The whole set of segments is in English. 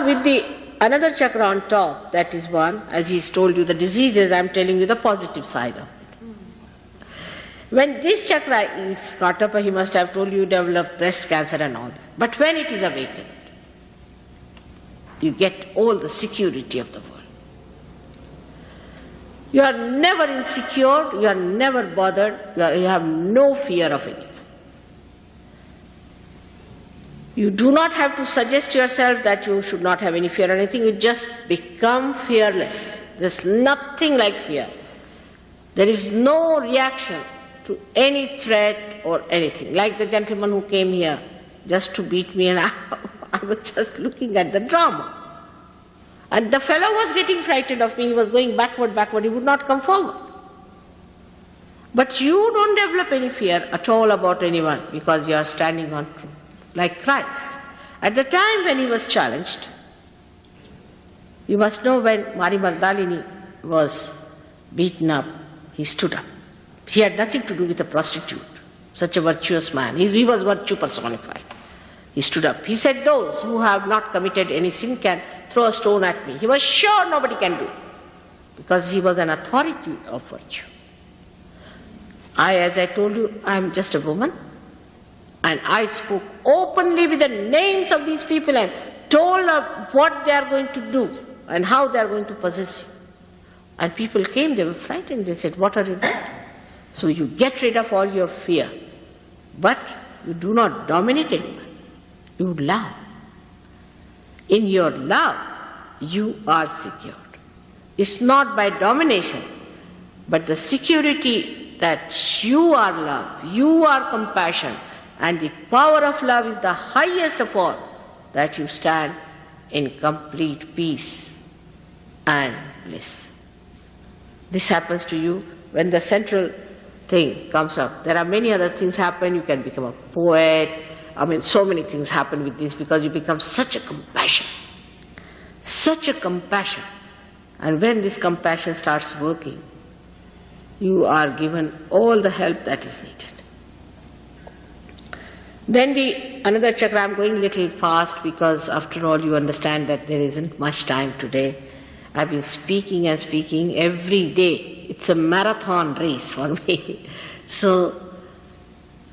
Now with the another chakra on top, that is one, as he's told you the diseases, I'm telling you the positive side of it. When this chakra is caught up, he must have told you develop breast cancer and all that. But when it is awakened, you get all the security of the world. You are never insecure, you are never bothered, you have no fear of anyone. You do not have to suggest to yourself that you should not have any fear or anything, you just become fearless. There's nothing like fear. There is no reaction to any threat or anything. Like the gentleman who came here just to beat me, and I was just looking at the drama. And the fellow was getting frightened of me, he was going backward, he would not come forward. But you don't develop any fear at all about anyone because you are standing on truth, like Christ. At the time when he was challenged, you must know when Mary Magdalene was beaten up, he stood up. He had nothing to do with a prostitute, such a virtuous man. He was virtue personified. He stood up. He said, those who have not committed any sin can throw a stone at me. He was sure nobody can do it because he was an authority of virtue. As I told you, I am just a woman, and I spoke openly with the names of these people and told them what they are going to do and how they are going to possess you. And people came, they were frightened. They said, what are you doing? So you get rid of all your fear, but you do not dominate anyone. You love. In your love, you are secured. It's not by domination, but the security that you are love, you are compassion, and the power of love is the highest of all, that you stand in complete peace and bliss. This happens to you when the central thing comes up. There are many other things happen. You can become a poet. So many things happen with this because you become such a compassion. Such a compassion. And when this compassion starts working, you are given all the help that is needed. Then another chakra, I'm going a little fast because after all you understand that there isn't much time today. I've been speaking and speaking every day. It's a marathon race for me. So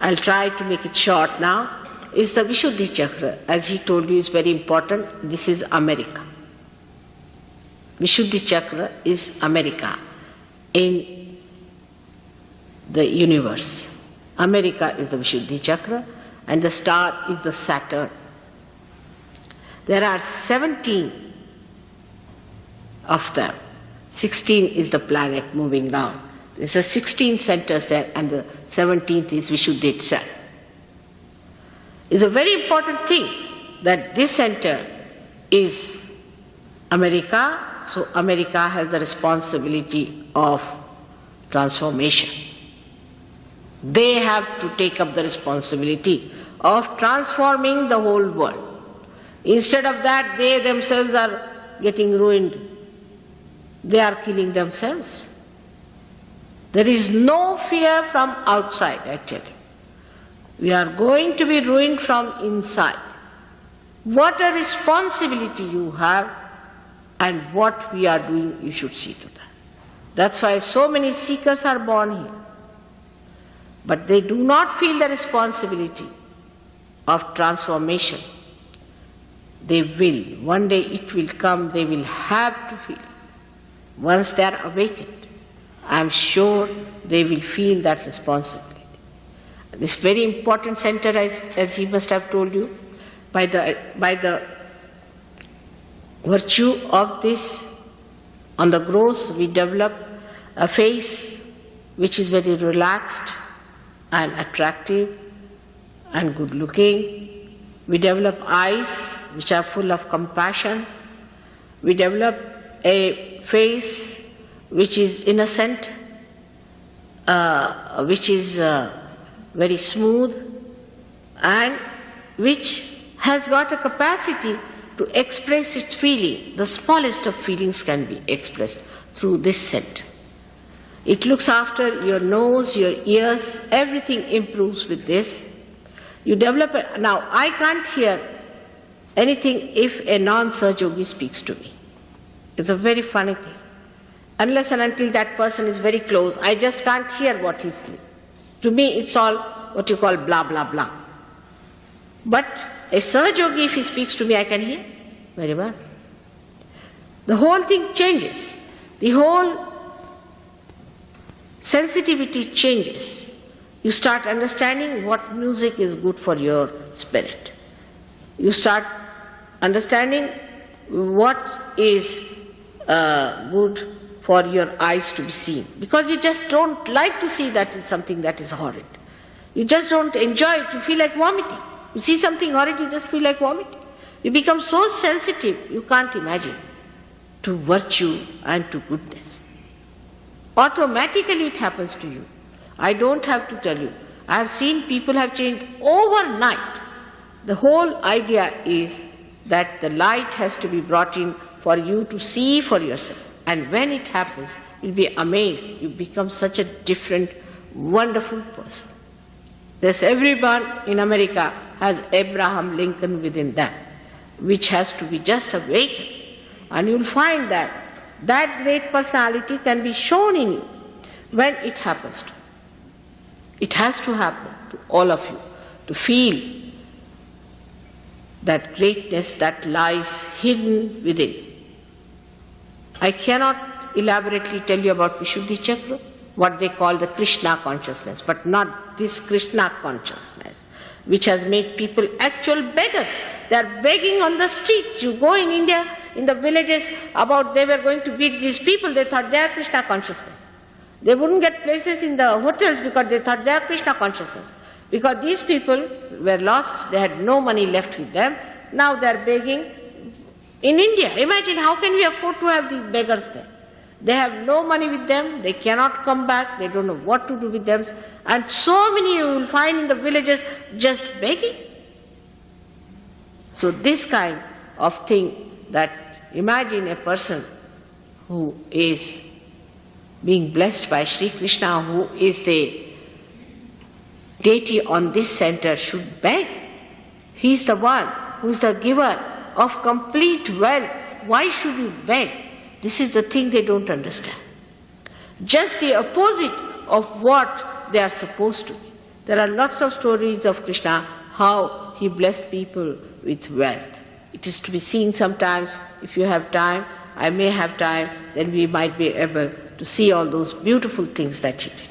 I'll try to make it short now. Is the Vishuddhi chakra, as he told you, is very important. This is America. Vishuddhi chakra is America in the universe. America is the Vishuddhi chakra, and the star is the Saturn. There are 17 of them. 16 is the planet moving round. There's a 16 centers there, and the 17th is Vishuddhi itself. It's a very important thing that this center is America, so America has the responsibility of transformation. They have to take up the responsibility of transforming the whole world. Instead of that, they themselves are getting ruined. They are killing themselves. There is no fear from outside, I tell you. We are going to be ruined from inside. What a responsibility you have, and what we are doing, you should see to that. That's why so many seekers are born here. But they do not feel the responsibility of transformation. They will. One day it will come, they will have to feel it. Once they are awakened, I am sure they will feel that responsibility. This very important center, as he must have told you, by the virtue of this, on the gross we develop a face which is very relaxed and attractive and good looking. We develop eyes which are full of compassion. We develop a face which is innocent, which is very smooth, and which has got a capacity to express its feeling. The smallest of feelings can be expressed through this center. It looks after your nose, your ears, everything improves with this. You develop it. Now, I can't hear anything if a non-Saj Yogi speaks to me. It's a very funny thing. Unless and until that person is very close, I just can't hear what he's saying. To me, it's all what you call blah, blah, blah. But a Saj Yogi, if he speaks to me, I can hear very well. The whole thing changes. The whole sensitivity changes. You start understanding what music is good for your spirit. You start understanding what is good for your eyes to be seen. Because you just don't like to see that is something that is horrid. You just don't enjoy it. You feel like vomiting. You see something horrid, you just feel like vomiting. You become so sensitive, you can't imagine, to virtue and to goodness. Automatically it happens to you. I don't have to tell you. I have seen people have changed overnight. The whole idea is that the light has to be brought in for you to see for yourself. And when it happens, you'll be amazed. You become such a different, wonderful person. There's everyone in America has Abraham Lincoln within them, which has to be just awakened. And you'll find that that great personality can be shown in you when it happens to you. It has to happen to all of you to feel that greatness that lies hidden within you. I cannot elaborately tell you about Vishuddhi Chakra, what they call the Krishna consciousness, but not this Krishna consciousness, which has made people actual beggars. They are begging on the streets. You go in India, in the villages, they were going to beat these people, they thought they are Krishna consciousness. They wouldn't get places in the hotels because they thought they are Krishna consciousness. Because these people were lost, they had no money left with them, now they are begging. In India, imagine how can we afford to have these beggars there? They have no money with them, they cannot come back, they don't know what to do with them, and so many you will find in the villages just begging. So this kind of thing, that imagine a person who is being blessed by Sri Krishna, who is the deity on this center, should beg. He is the one who is the giver of complete wealth. Why should you beg? This is the thing they don't understand. Just the opposite of what they are supposed to be. There are lots of stories of Krishna, how he blessed people with wealth. It is to be seen sometimes. If you have time, I may have time, then we might be able to see all those beautiful things that he did.